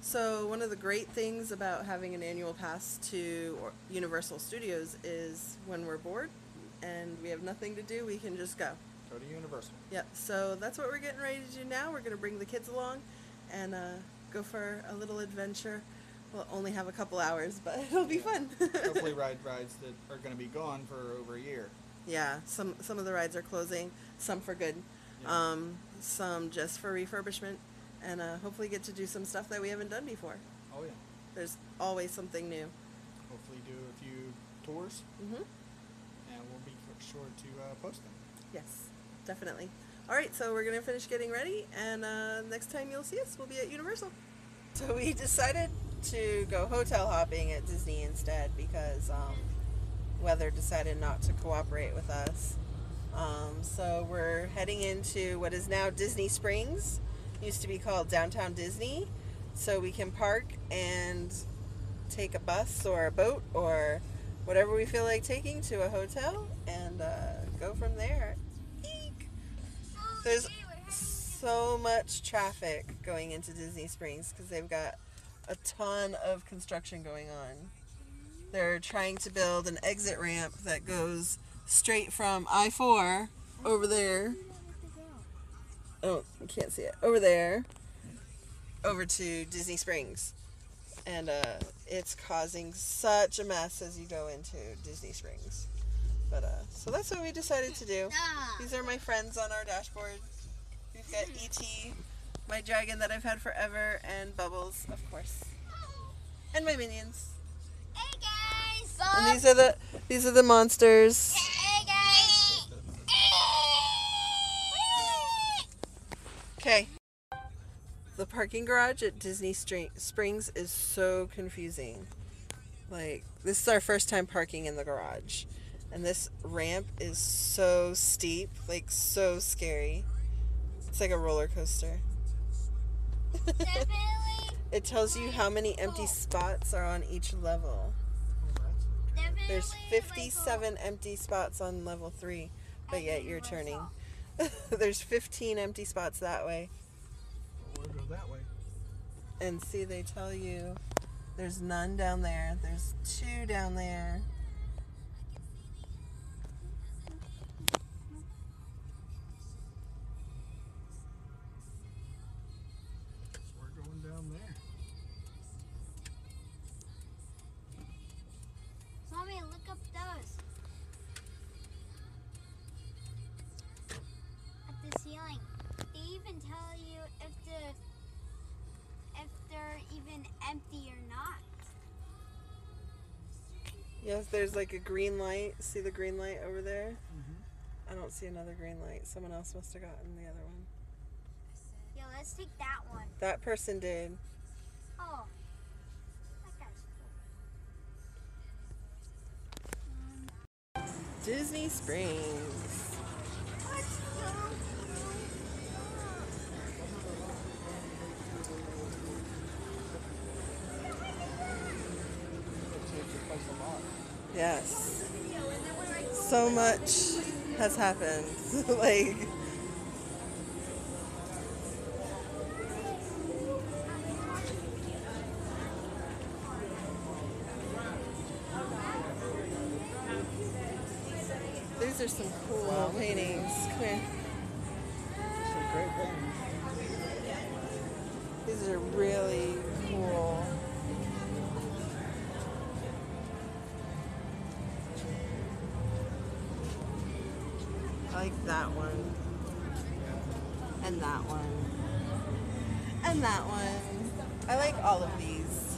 So one of the great things about having an annual pass to Universal Studios is when we're bored and we have nothing to do, we can just go. Go to Universal. Yep. So that's what we're getting ready to do now. We're going to bring the kids along and go for a little adventure. We'll only have a couple hours, but it'll be fun. Hopefully rides that are going to be gone for over a year. Yeah, some of the rides are closing, some for good, Yeah. some just for refurbishment, and hopefully get to do some stuff that we haven't done before. Oh yeah. There's always something new. Hopefully do a few tours, Mm-hmm. and we'll be sure to post them. Yes, definitely. All right, so we're going to finish getting ready, and next time you'll see us, we'll be at Universal. So we decided to go hotel hopping at Disney instead because weather decided not to cooperate with us. So we're heading into what is now Disney Springs. Used to be called Downtown Disney. So we can park and take a bus or a boat or whatever we feel like taking to a hotel and go from there. Eek! There's so much traffic going into Disney Springs because they've got a ton of construction going on. They're trying to build an exit ramp that goes straight from I-4 over there. Oh, you can't see it. Over there. Over to Disney Springs. And it's causing such a mess as you go into Disney Springs. But so that's what we decided to do. These are my friends on our dashboard. We've got E.T., my dragon that I've had forever, and Bubbles, of course. And my minions. Hey guys! And these are the monsters. Hey guys! Okay. The parking garage at Disney Springs is so confusing. Like, this is our first time parking in the garage. And this ramp is so steep, like so scary. It's like a roller coaster. Definitely. It tells you how many empty spots are on each level. Definitely. There's 57 empty spots on level 3, but yet you're turning. There's 15 empty spots that way. We'll go that way. And see, they tell you there's none down there. There's 2 down there. We're going down there. Mommy, look up those. At the ceiling. They even tell you if they're even empty or not. Yes, there's like a green light. See the green light over there? Mm-hmm. I don't see another green light. Someone else must have gotten the other one. Yeah, let's take that one. That person did. Oh. That guy's cool. Disney Springs. Let's go. Yes. So much has happened. Like, these are some cool paintings. Come here. Some great things. These are really cool. I like that one. And that one. And that one. I like all of these.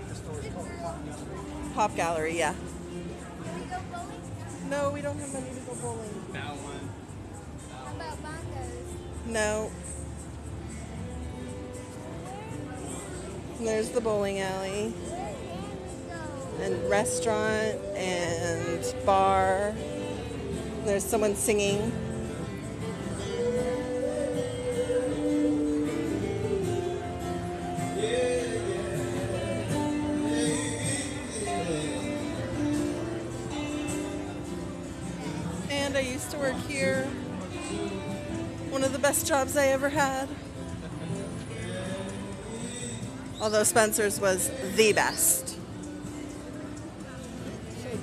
The story's called Pop Gallery. Pop Gallery, yeah. Can we go bowling? No, we don't have money to go bowling. That one. How about bongos? No. And there's the bowling alley. Where can we go? And restaurant and bar. There's someone singing. And I used to work here. One of the best jobs I ever had. Although Spencer's was the best. Say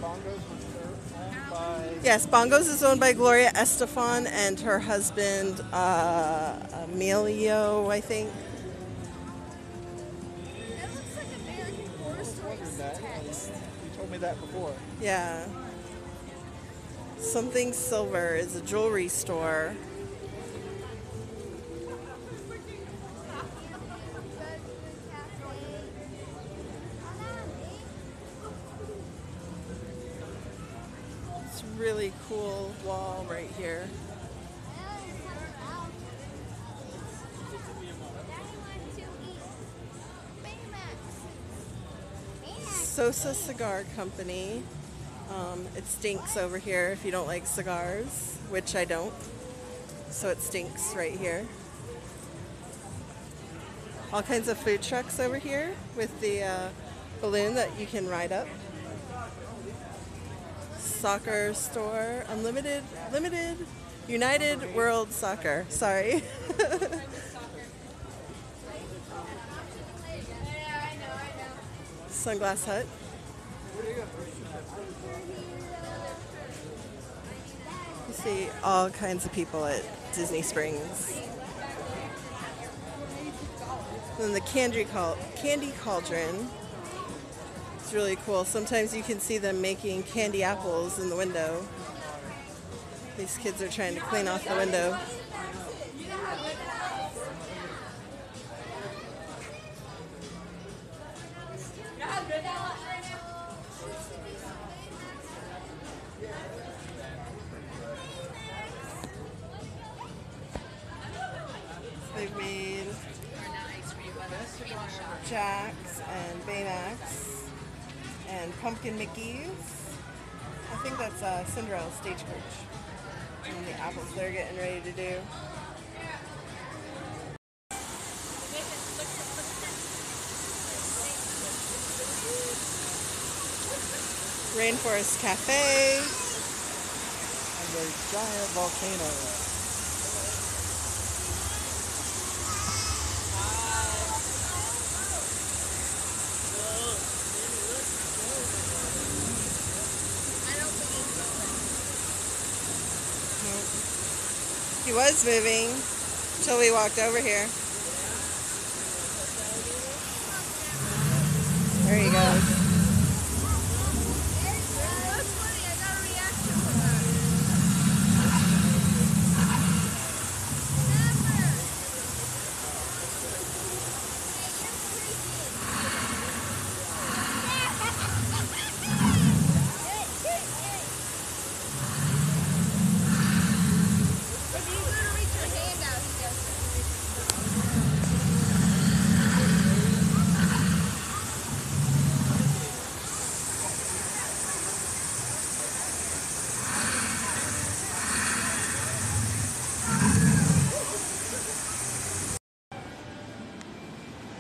Bongos was owned by. Yes, Bongos is owned by Gloria Estefan and her husband, Emilio, I think. That looks like American Horror Story Wondered that. text. You told me that before. Yeah. Something Silver is a jewelry store. It's a really cool wall right here. Sosa Cigar Company. It stinks over here if you don't like cigars, which I don't. So it stinks right here. All kinds of food trucks over here with the balloon that you can ride up. Soccer store, unlimited, limited, United World Soccer. Sorry. Sunglass Hut. You see all kinds of people at Disney Springs. Then the Candy Cauldron. It's really cool. Sometimes you can see them making candy apples in the window. These kids are trying to clean off the window. They've made Jack's and Baymax and Pumpkin Mickey's. I think that's Cinderella Stagecoach. And the apples they're getting ready to do. Rainforest Cafe. And a giant volcano. He was moving until we walked over here. There he goes.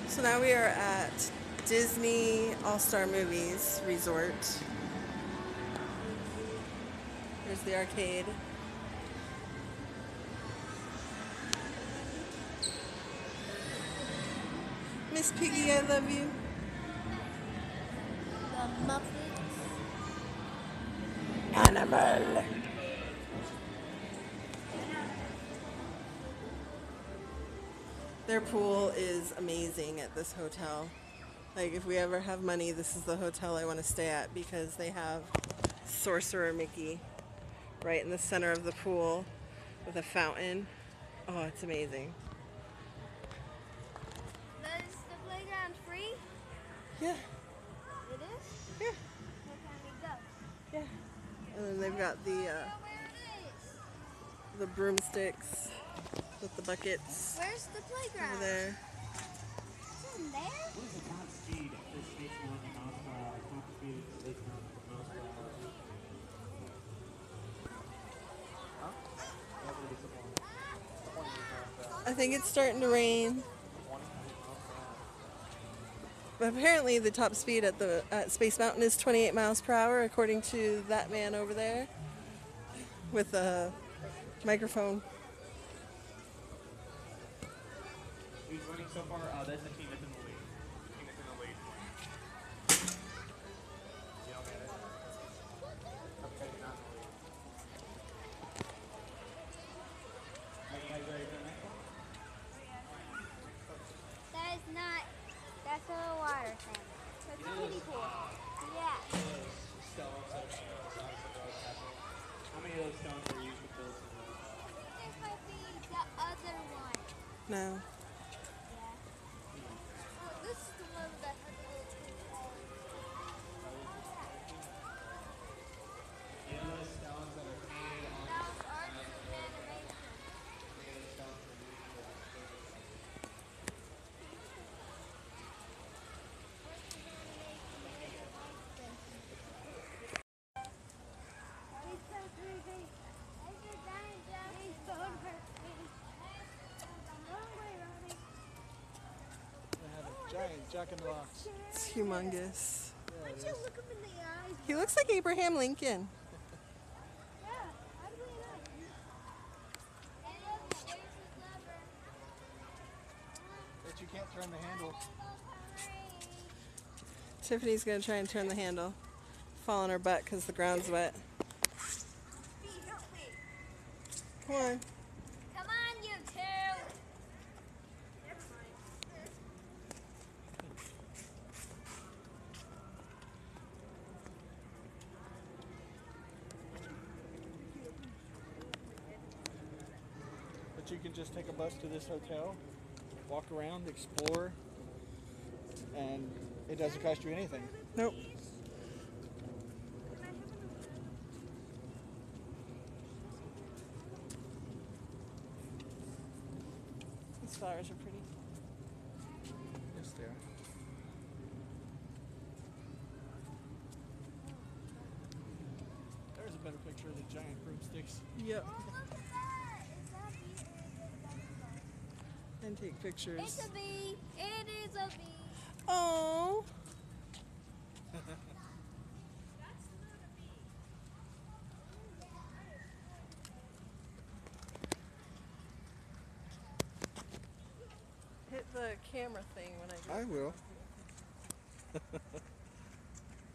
So now we are at Disney All-Star Movies Resort. There's the arcade. Miss Piggy, I love you. The Muppets. Animal. Their pool is amazing at this hotel. Like, if we ever have money, this is the hotel I want to stay at because they have Sorcerer Mickey right in the center of the pool with a fountain. Oh, it's amazing. Is the playground free? Yeah, It is? yeah, What time we go? yeah. And then they've got the Where it is? the broomsticks with the buckets Where's the playground? over there. It's in there? I think it's starting to rain. But apparently the top speed at Space Mountain is 28 miles per hour, according to that man over there with a microphone. Who's running so far? That's the team that's in the lead. That is not. That's a water thing. That's a kiddie pool. Yeah. How many of those stones were used to build some of those? This might be the other one. No. Yeah. Oh, this is the one that had the little twin towers. You know those stones that are painted on That was art and animation. those stones were used for He's so creepy. There's a giant jump. He's so creepy. Wrong way, Robbie. They have a giant Jack in the Box. It's humongous. Yeah, Why it don't you is. look him in the eyes? He looks like Abraham Lincoln. Yeah, how do we know? And look, there's his lover. But you can't turn the handle. Tiffany's gonna try and turn the handle. Fall on her butt because the ground's wet. Come on. Come on, you two. But you can just take a bus to this hotel, walk around, explore, and it doesn't cost you anything. Nope. These flowers are pretty. Yes, they are. There's a better picture of the giant broomsticks. Yep. Oh, look at that. Is that bee or is it a butterfly? And take pictures. It's a bee. It is a bee. Oh. Hit the camera thing when I I will.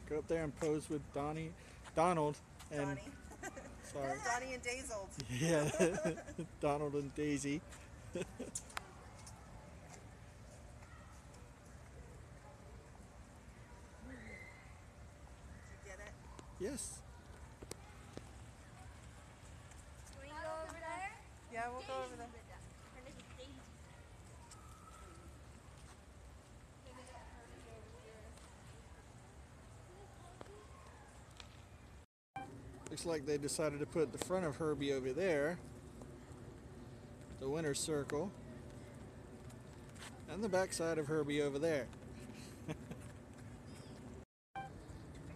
Go up there and pose with Donald, and Donnie. sorry, Donnie and Dazold. yeah, Donald and Daisy. Get it? Yes. Can we go over there? Yeah, we'll go over there. Her name is Daisy. Looks like they decided to put the front of Herbie over there, the winner's circle, and the back side of Herbie over there.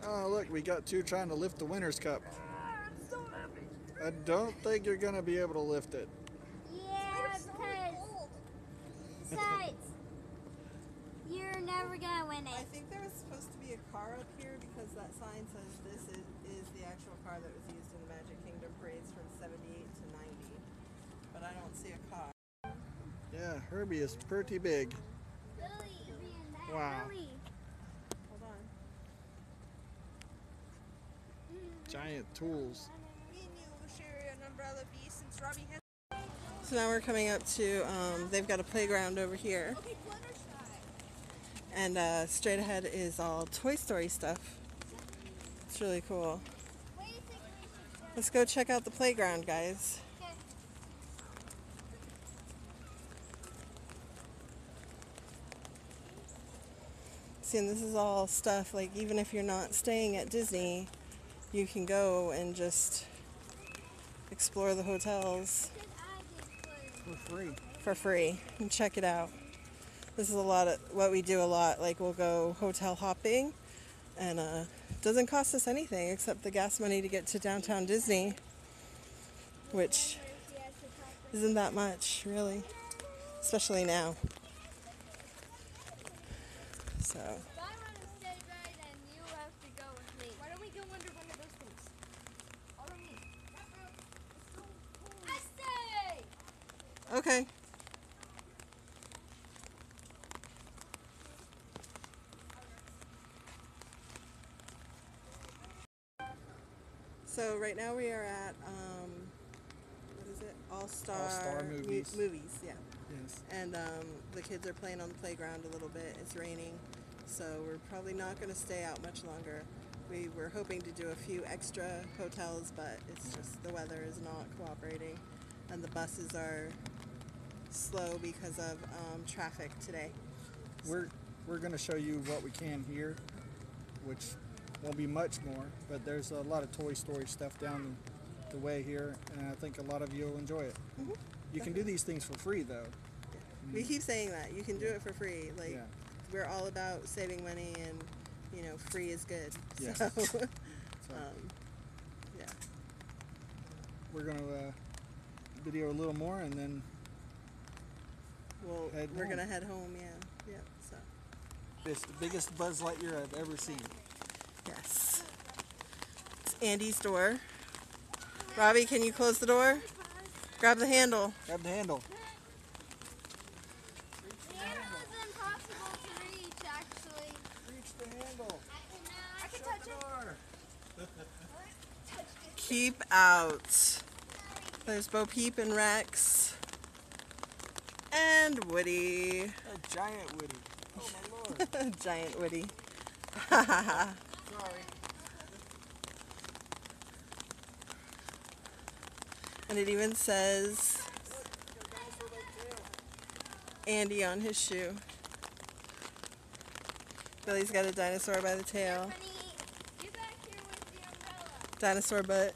Oh, look, we got two trying to lift the winner's cup. I'm so happy. I don't think you're going to be able to lift it. Yeah, because besides, you're never gonna win I it. think there was supposed to be a car up here because that sign says this is the actual car that was used in the Magic Kingdom parades from 78 to 90. But I don't see a car. Yeah, Herbie is pretty big. Billy, Wow. Billy. Hold on. Giant tools. Me and you will share an umbrella bee since Robbie has. So now we're coming up to, they've got a playground over here. Okay, Fluttershy. And straight ahead is all Toy Story stuff. It's really cool. Where do you think we should go? Let's go check out the playground, guys. Okay. See, and this is all stuff, like, even if you're not staying at Disney, you can go and just explore the hotels Because I did For free. for free and check it out. This is a lot of what we do a lot. Like, we'll go hotel hopping, and it doesn't cost us anything except the gas money to get to downtown Disney, which isn't that much, really, especially now. So, If I want to stay right, then you have to go with me. Why don't we go under one of those things? Follow me. I stay! okay. So right now we are at what is it? All-Star Movies. Movies, yeah. Yes. And the kids are playing on the playground a little bit. It's raining, so we're probably not going to stay out much longer. We were hoping to do a few extra hotels, but it's just the weather is not cooperating, and the buses are slow because of traffic today. We're going to show you what we can here, which won't be much more, but there's a lot of Toy Story stuff down the way here, and I think a lot of you will enjoy it. Mm-hmm. You can do these things for free, though. We keep saying that you can do it for free. Like Yeah. we're all about saving money, and free is good. Yes. So, So yeah. we're going to video a little more, and then Well, Head we're home. gonna head home. Yeah. Yep. So. it's the biggest Buzz Lightyear I've ever seen. Yes. It's Andy's door. Robbie, can you close the door? Grab the handle. Grab the handle. The handle is impossible to reach, actually. Reach the handle. I can touch it. Keep out. There's Bo Peep and Rex. And Woody. A giant Woody. Oh my lord. Giant Woody. Sorry. And it even says Andy on his shoe. Billy's got a dinosaur by the tail. Honey, you back here with the umbrella. Dinosaur butt.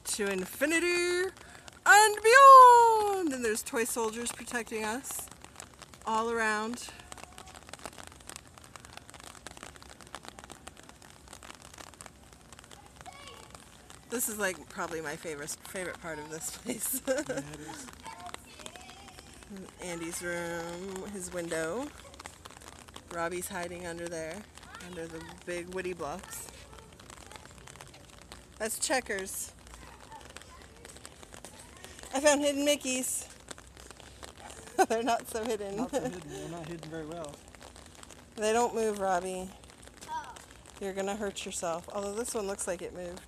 To infinity and beyond! And there's toy soldiers protecting us all around. This is like probably my favorite part of this place. Yeah, it is. Andy's room, his window. Robbie's hiding under there, under the big Woody blocks. That's Checkers. I found hidden Mickeys. They're not so hidden. Not so hidden. They're not hidden very well. They don't move, Robbie. Oh. You're gonna hurt yourself. Although this one looks like it moved.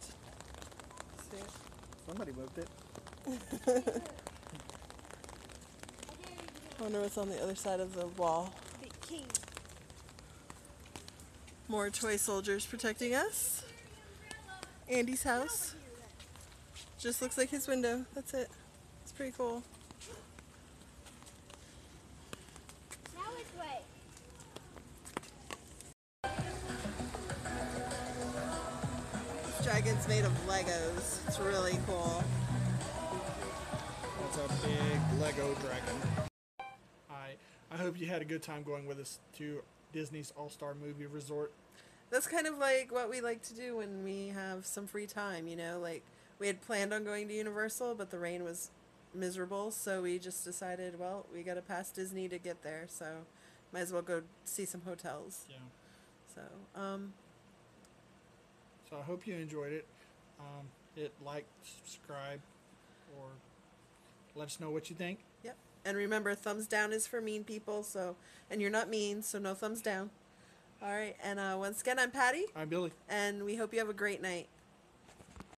See it? Somebody moved it. I wonder what's on the other side of the wall. Big king. More toy soldiers protecting us. Andy's house. Just looks like his window. That's it. It's pretty cool. Now which way? This dragon's made of Legos. It's really cool. That's a big Lego dragon. I hope you had a good time going with us to Disney's All-Star Movie Resort. That's kind of like what we like to do when we have some free time, like we had planned on going to Universal, but the rain was miserable, so we just decided, well, we got to pass Disney to get there, so might as well go see some hotels. Yeah. So, So I hope you enjoyed it. Hit like, subscribe, or let us know what you think. yep. And remember, thumbs down is for mean people, and you're not mean, so no thumbs down. All right, and once again, I'm Patty, I'm Billy. and we hope you have a great night.